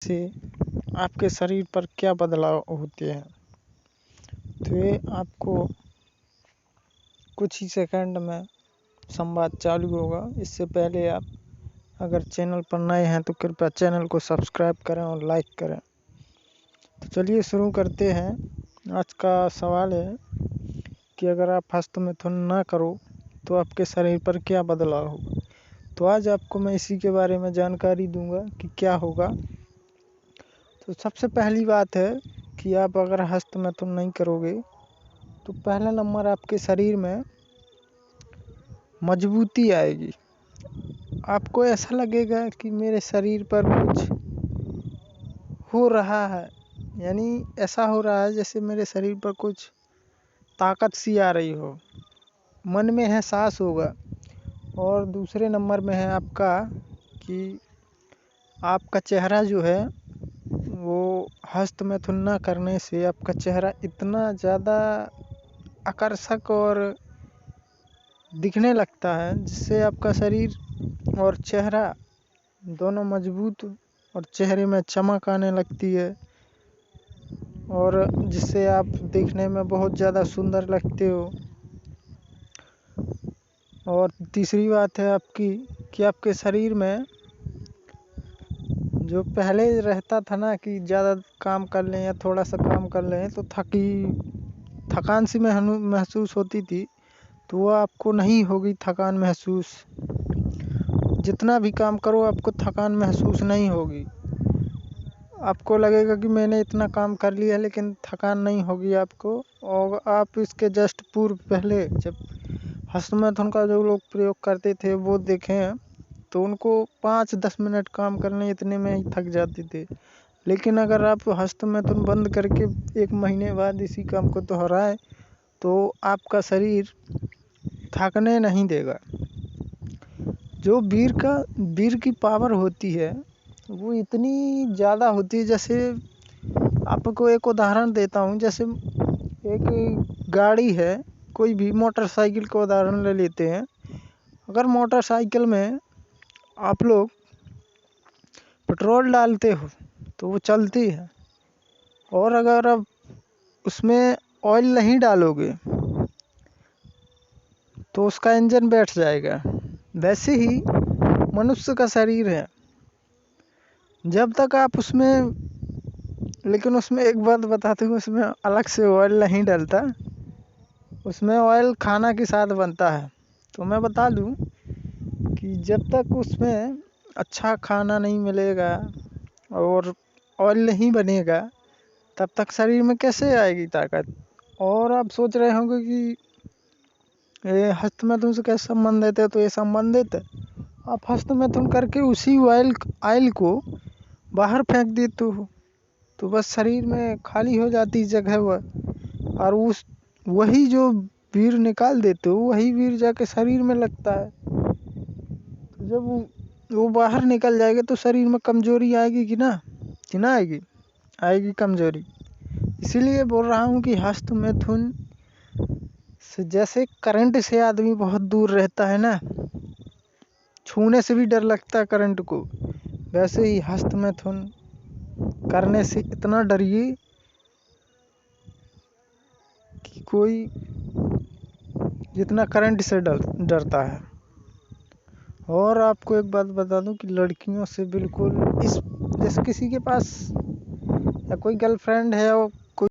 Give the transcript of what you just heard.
से आपके शरीर पर क्या बदलाव होते हैं। तो ये आपको कुछ ही सेकंड में संवाद चालू होगा। इससे पहले आप अगर चैनल पर नए हैं तो कृपया चैनल को सब्सक्राइब करें और लाइक करें। तो चलिए शुरू करते हैं। आज का सवाल है कि अगर आप हस्तमैथुन ना करो तो आपके शरीर पर क्या बदलाव होगा। तो आज आपको मैं इसी के बारे में जानकारी दूंगा कि क्या होगा। तो सबसे पहली बात है कि आप अगर हस्तमैथुन नहीं करोगे तो पहला नंबर आपके शरीर में मजबूती आएगी। आपको ऐसा लगेगा कि मेरे शरीर पर कुछ हो रहा है, यानी ऐसा हो रहा है जैसे मेरे शरीर पर कुछ ताकत सी आ रही हो। मन में एहसास होगा। और दूसरे नंबर में है आपका कि आपका चेहरा जो है वो हस्तमैथुन ना करने से आपका चेहरा इतना ज़्यादा आकर्षक और दिखने लगता है जिससे आपका शरीर और चेहरा दोनों मजबूत और चेहरे में चमक आने लगती है और जिससे आप देखने में बहुत ज़्यादा सुंदर लगते हो। और तीसरी बात है आपकी कि आपके शरीर में जो पहले रहता था ना कि ज़्यादा काम कर लें या थोड़ा सा काम कर लें तो थकान सी महसूस होती थी, तो वो आपको नहीं होगी थकान महसूस। जितना भी काम करो आपको थकान महसूस नहीं होगी। आपको लगेगा कि मैंने इतना काम कर लिया लेकिन थकान नहीं होगी आपको। और आप इसके जस्ट पूर्व पहले जब हस्तमैथुन का जो लोग प्रयोग करते थे वो देखें तो उनको 5-10 मिनट काम करने इतने में ही थक जाते थे। लेकिन अगर आप हस्तमैथुन बंद करके 1 महीने बाद इसी काम को दोहराएं तो आपका शरीर थकने नहीं देगा। जो वीर की पावर होती है वो इतनी ज़्यादा होती है। जैसे आपको एक उदाहरण देता हूँ। जैसे एक गाड़ी है, कोई भी मोटरसाइकिल का उदाहरण ले लेते हैं। अगर मोटरसाइकिल में आप लोग पेट्रोल डालते हो तो वो चलती है, और अगर आप उसमें ऑयल नहीं डालोगे तो उसका इंजन बैठ जाएगा। वैसे ही मनुष्य का शरीर है। जब तक आप लेकिन उसमें एक बात बताते हूँ, उसमें अलग से ऑयल नहीं डलता, उसमें ऑयल खाना के साथ बनता है। तो मैं बता दूँ कि जब तक उसमें अच्छा खाना नहीं मिलेगा और ऑयल नहीं बनेगा तब तक शरीर में कैसे आएगी ताकत। और आप सोच रहे होंगे कि ये हस्तमैथुन से कैसे संबंधित है। तो ये संबंधित है। आप हस्तमैथुन करके उसी ऑयल को बाहर फेंक देते हो तो बस शरीर में खाली हो जाती जगह और वही जो वीर निकाल देते हो वही वीर जाके शरीर में लगता है। तो जब वो बाहर निकल जाएगा तो शरीर में कमजोरी आएगी कि ना आएगी कमजोरी। इसीलिए बोल रहा हूँ कि हस्तमैथुन से जैसे करंट से आदमी बहुत दूर रहता है ना, छूने से भी डर लगता है करंट को, वैसे ही हस्तमैथुन करने से इतना डरिए कि कोई जितना करंट से डरता है। और आपको एक बात बता दूं कि लड़कियों से बिल्कुल जैसे किसी के पास या कोई गर्लफ्रेंड है और